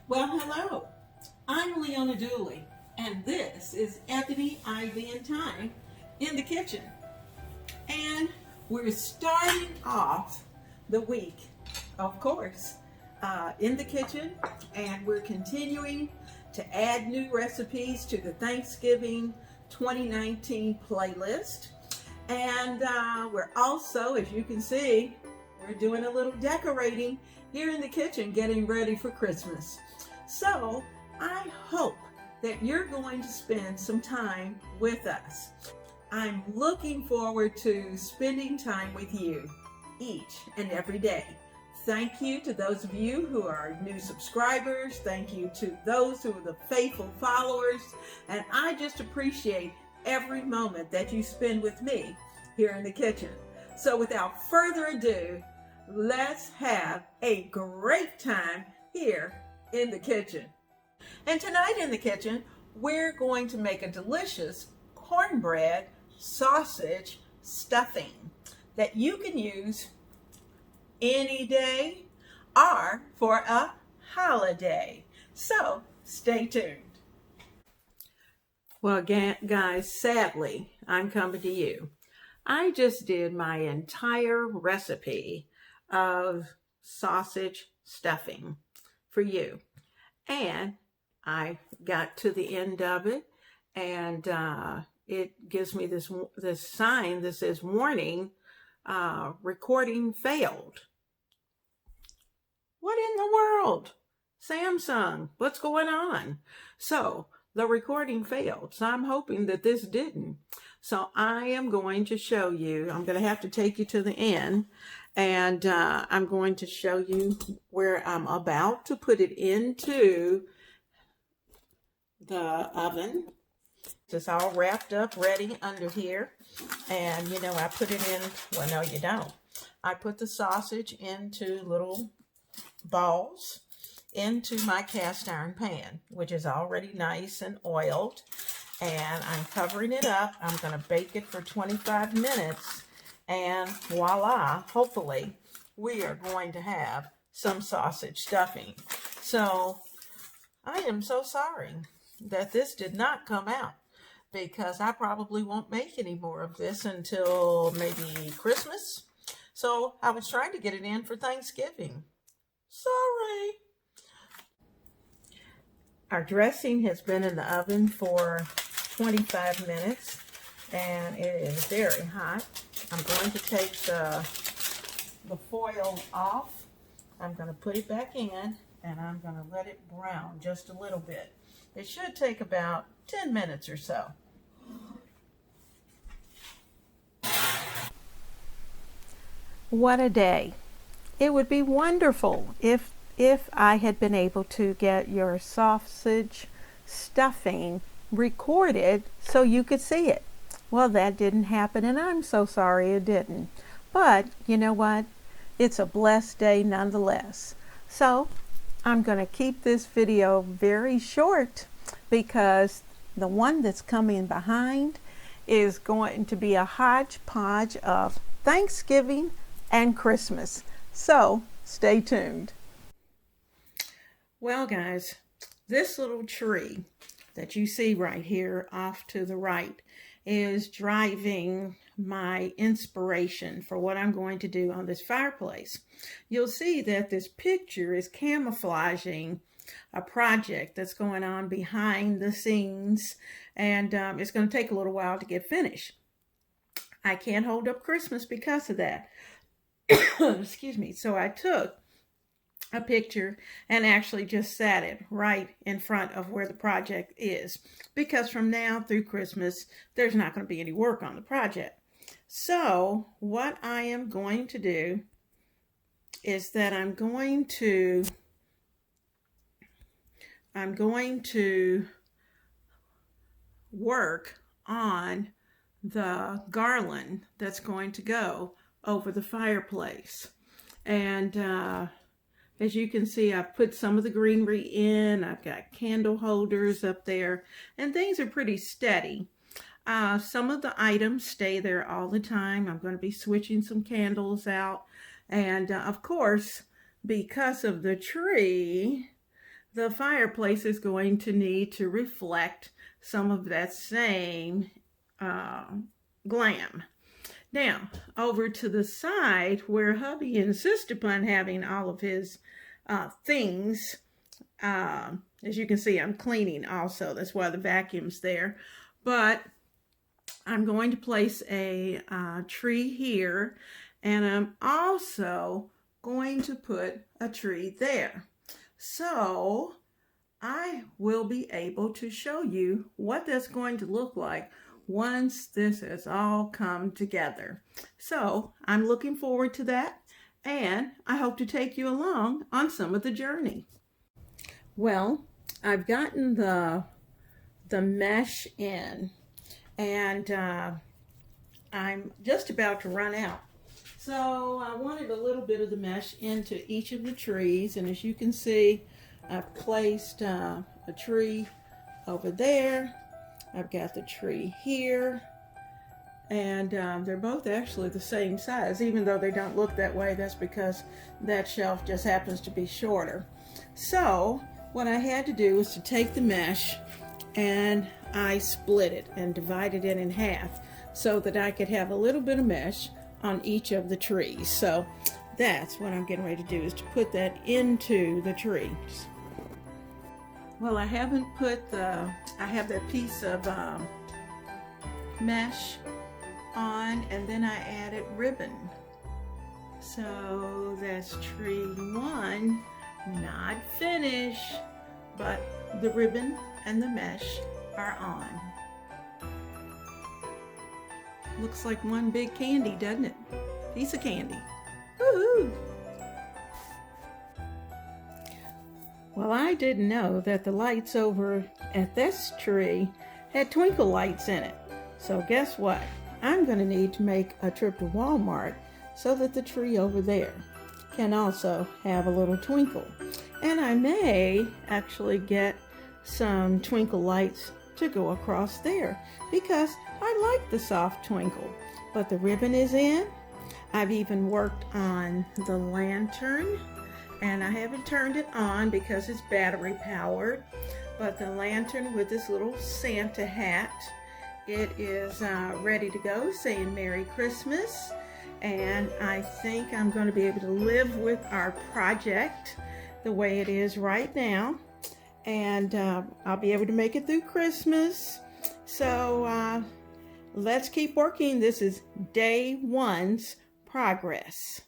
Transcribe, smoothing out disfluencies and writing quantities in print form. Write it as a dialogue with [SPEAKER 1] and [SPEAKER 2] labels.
[SPEAKER 1] Well, hello. I'm Leona Dooley, and this is Ebony, Ivy, and Thyme in the kitchen. And we're starting off the week, of course, in the kitchen, and we're continuing to add new recipes to the Thanksgiving 2019 playlist. And we're also, as you can see, we're doing a little decorating here in the kitchen, getting ready for Christmas. So I hope that you're going to spend some time with us. I'm looking forward to spending time with you each and every day. Thank you to those of you who are new subscribers. Thank you to those who are the faithful followers. And I just appreciate every moment that you spend with me here in the kitchen. So without further ado, let's have a great time here in the kitchen. And tonight in the kitchen, we're going to make a delicious cornbread sausage stuffing that you can use any day or for a holiday. So stay tuned. Well, guys, sadly, I'm coming to you. I just did my entire recipe of sausage stuffing for you. And I got to the end of it, and it gives me this sign that says, warning, recording failed. What in the world? Samsung, what's going on? So the recording failed. So I'm hoping that this didn't. So I am going to show you, I'm going to have to take you to the end, and I'm going to show you where I'm about to put it into the oven. It's all wrapped up, ready under here. And, you know, I put it in, well, no, you don't. I put the sausage into little balls into my cast iron pan, which is already nice and oiled. And I'm covering it up. I'm going to bake it for 25 minutes. And voila, hopefully, we are going to have some sausage stuffing. So I am so sorry that this did not come out, because I probably won't make any more of this until maybe Christmas. So I was trying to get it in for Thanksgiving. Sorry. Our dressing has been in the oven for 25 minutes, and it is very hot. I'm going to take the foil off. I'm going to put it back in, and I'm going to let it brown just a little bit. It should take about 10 minutes or so. What a day. It would be wonderful if I had been able to get your sausage stuffing recorded so you could see it. Well, that didn't happen, and I'm so sorry it didn't. But you know what? It's a blessed day nonetheless. So I'm going to keep this video very short, because the one that's coming behind is going to be a hodgepodge of Thanksgiving and Christmas. So stay tuned. Well, guys, this little tree that you see right here off to the right is driving my inspiration for what I'm going to do on this fireplace. You'll see that this picture is camouflaging a project that's going on behind the scenes, and it's going to take a little while to get finished. I can't hold up Christmas because of that. Excuse me. So I took a picture and actually just sat it right in front of where the project is, because from now through Christmas there's not going to be any work on the project. So what I am going to do is that I'm going to work on the garland that's going to go over the fireplace. And as you can see, I've put some of the greenery in. I've got candle holders up there, and things are pretty steady. Some of the items stay there all the time. I'm going to be switching some candles out. And of course, because of the tree, the fireplace is going to need to reflect some of that same glam. Now, over to the side where hubby insists upon having all of his things, as you can see, I'm cleaning also. That's why the vacuum's there. But I'm going to place a tree here, and I'm also going to put a tree there. So I will be able to show you what that's going to look like once this has all come together. So I'm looking forward to that, and I hope to take you along on some of the journey. Well, I've gotten the mesh in, and I'm just about to run out. So I wanted a little bit of the mesh into each of the trees, and as you can see, I've placed a tree over there. I've got the tree here, and they're both actually the same size, even though they don't look that way. That's because that shelf just happens to be shorter. So what I had to do was to take the mesh, and I split it and divided it in half so that I could have a little bit of mesh on each of the trees. So that's what I'm getting ready to do, is to put that into the trees. Well, I haven't put I have that piece of mesh on, and then I added ribbon. So that's tree 1, not finished, but the ribbon and the mesh are on. Looks like one big candy, doesn't it? Piece of candy. Woohoo! Well, I didn't know that the lights over at this tree had twinkle lights in it. So guess what? I'm going to need to make a trip to Walmart so that the tree over there can also have a little twinkle. And I may actually get some twinkle lights to go across there, because I like the soft twinkle. But the ribbon is in. I've even worked on the lantern, and I haven't turned it on because it's battery powered. But the lantern with this little Santa hat, it is ready to go, saying Merry Christmas. And I think I'm going to be able to live with our project the way it is right now. And I'll be able to make it through Christmas. So let's keep working. This is day 1's progress.